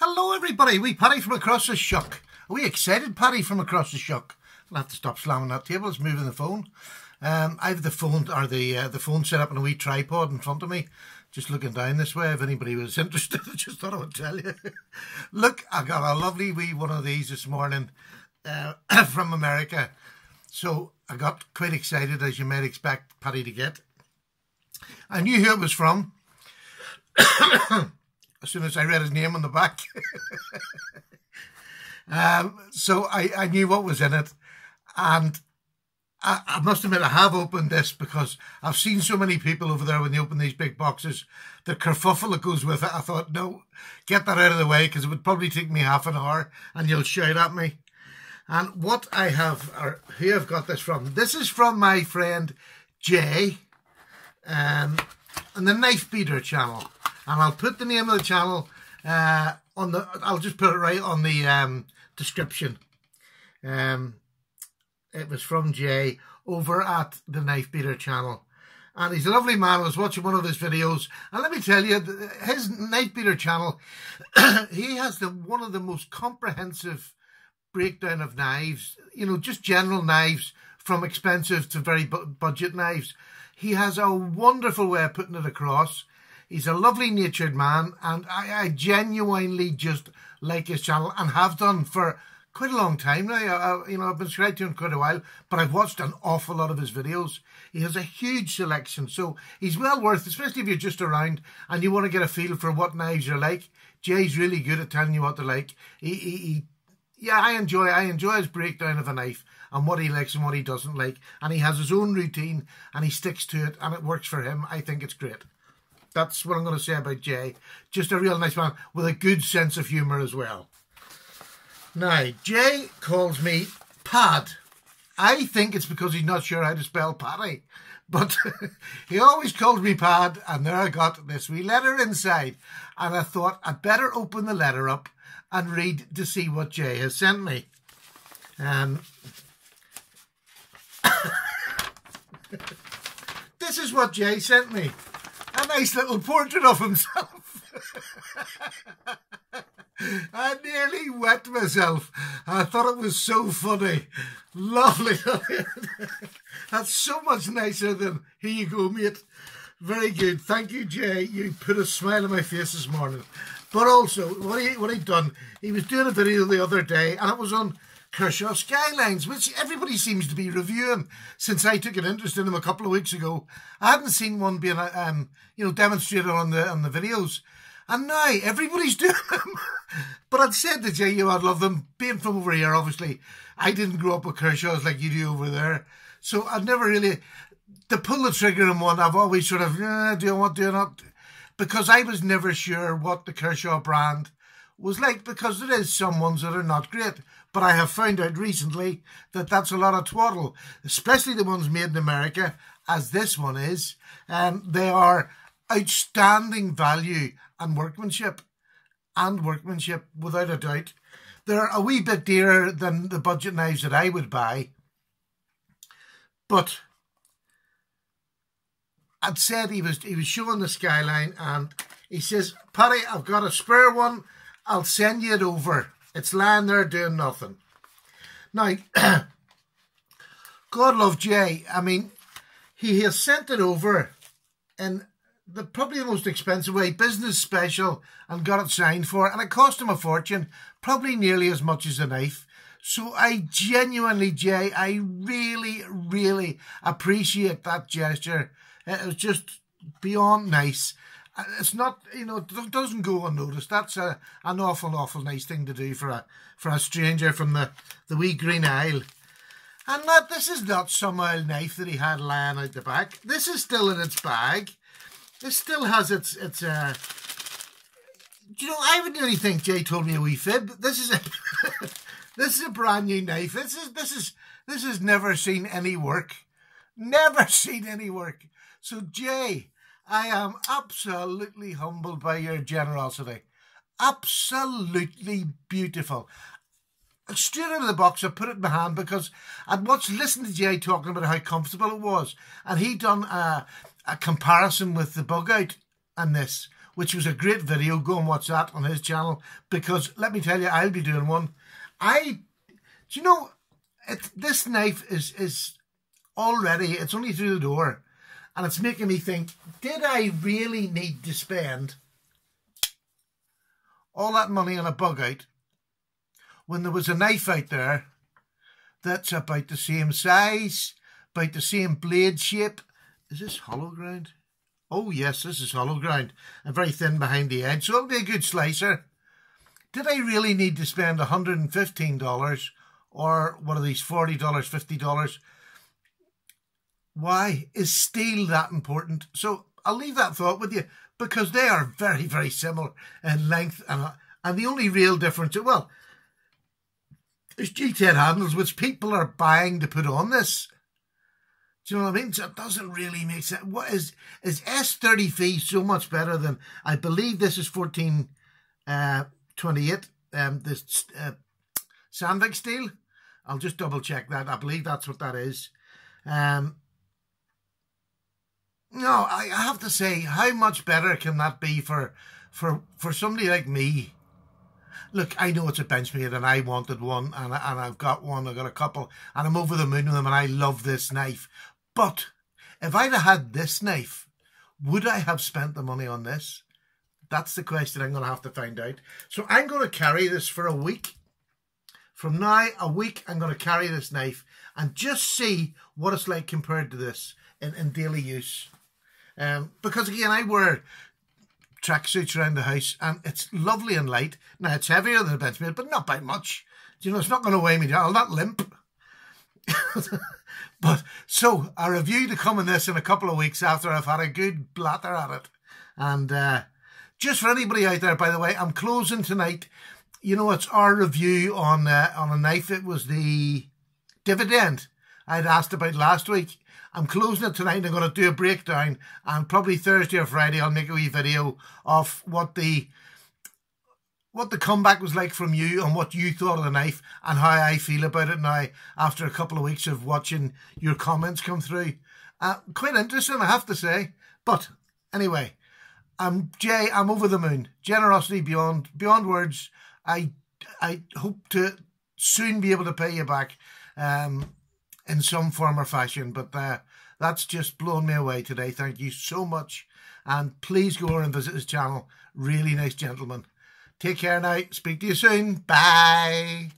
Hello everybody, we Paddy from across the shuck. Are we excited, Paddy from across the shuck? I'll have to stop slamming that table, it's moving the phone. I have the phone, or the phone set up on a wee tripod in front of me, just looking down this way. If anybody was interested, I just thought I would tell you. Look, I got a lovely wee one of these this morning from America. So I got quite excited, as you might expect Paddy to get. I knew who it was from as soon as I read his name on the back. So I knew what was in it, and I must admit I have opened this because I've seen so many people over there when they open these big boxes, the kerfuffle that goes with it. I thought, no, get that out of the way because it would probably take me half an hour and you'll shout at me. And what I have, or who I've got this from, this is from my friend Jay on the Knife Beater channel. And I'll put the name of the channel on the, I'll just put it right on the description. It was from Jay over at the Knife Beater channel. And he's a lovely man. I was watching one of his videos. And let me tell you, his Knife Beater channel, he has one of the most comprehensive breakdown of knives. You know, just general knives from expensive to very budget knives. He has a wonderful way of putting it across. He's a lovely natured man, and I genuinely just like his channel and have done for quite a long time now. I've been subscribed to him quite a while, but I've watched an awful lot of his videos. He has a huge selection, so he's well worth, especially if you're just around and you want to get a feel for what knives are like. Jay's really good at telling you what they're like. Yeah, I enjoy his breakdown of a knife and what he likes and what he doesn't like, and he has his own routine and he sticks to it, and it works for him. I think it's great. That's what I'm going to say about Jay. Just a real nice man with a good sense of humour as well. Now, Jay calls me Pad. I think it's because he's not sure how to spell Paddy. But he always calls me Pad, and there I got this wee letter inside. And I thought I'd better open the letter up and read to see what Jay has sent me. This is what Jay sent me. A nice little portrait of himself. I nearly wet myself. I thought it was so funny. Lovely. That's so much nicer than, here you go, mate. Very good. Thank you, Jay. You put a smile on my face this morning. But also, what he'd done, he was doing a video the other day, and it was on Kershaw Skylines, which everybody seems to be reviewing since I took an interest in them a couple of weeks ago. I hadn't seen one being demonstrated on the videos, and now everybody's doing them. But I'd said to Jay, I'd love them. Being from over here, obviously, I didn't grow up with Kershaws like you do over there, so I'd never really, to pull the trigger on one, I've always sort of, do I want, do I not? Because I was never sure what the Kershaw brand was like, because there is some ones that are not great. But I have found out recently that that's a lot of twaddle, especially the ones made in America, as this one is. They are outstanding value and workmanship without a doubt. They're a wee bit dearer than the budget knives that I would buy. But I'd said he was showing the Skyline, and he says, Paddy, I've got a spare one. I'll send you it over. It's lying there doing nothing. Now, God love Jay. I mean, he has sent it over in probably the most expensive way, business special, and got it signed for. And it cost him a fortune, probably nearly as much as a knife. So I genuinely, Jay, I really, really appreciate that gesture. It was just beyond nice. It's not, it doesn't go unnoticed. That's an awful, awful nice thing to do for a stranger from the wee Green Isle. And this is not some old knife that he had lying out the back. This is still in its bag. This still has its I would nearly think Jay told me a wee fib. This is this is a brand new knife. This has never seen any work. Never seen any work. So Jay, I am absolutely humbled by your generosity. Absolutely beautiful. Straight out of the box, I put it in my hand because I'd listened to Jay talking about how comfortable it was. And he'd done a comparison with the bug out and this, which was a great video. Go and watch that on his channel, because let me tell you, I'll be doing one. Do you know, this knife is already, it's only through the door, and it's making me think, did I really need to spend all that money on a bug out when there was a knife out there that's about the same size, about the same blade shape? Is this hollow ground? Oh yes, this is hollow ground, and very thin behind the edge, so it'll be a good slicer. Did I really need to spend $115, or what are these, $40, $50? Why is steel that important? So I'll leave that thought with you, because they are very, very similar in length, and the only real difference, well, is G10 handles, which people are buying to put on this. Do you know what I mean? So it doesn't really make sense. What is S30V so much better than, I believe this is 1428, this Sandvik steel. I'll just double check that. I believe that's what that is. No, I have to say, how much better can that be for somebody like me? Look, I know it's a Benchmade, and I wanted one, and I've got one. I've got a couple, and I'm over the moon with them, and I love this knife. But if I'd have had this knife, would I have spent the money on this? That's the question I'm going to have to find out. So I'm going to carry this for a week. From now, a week, I'm going to carry this knife and just see what it's like compared to this in daily use. Because again, I wear tracksuits around the house, and it's lovely and light. Now, it's heavier than a Benchmade, but not by much. You know, it's not going to weigh me down. I'll not limp. But so a review to come on this in a couple of weeks after I've had a good blatter at it. And just for anybody out there, by the way, I'm closing tonight. You know, it's our review on a knife. It was the Dividend I'd asked about last week. I'm closing it tonight, and I'm going to do a breakdown, and probably Thursday or Friday I'll make a wee video of what the comeback was like from you, and what you thought of the knife, and how I feel about it now after a couple of weeks of watching your comments come through. Quite interesting, I have to say. But anyway, Jay, I'm over the moon. Generosity beyond words. I hope to soon be able to pay you back in some form or fashion, but that's just blown me away today. Thank you so much, and please go over and visit his channel. Really nice gentleman. Take care now. Speak to you soon. Bye.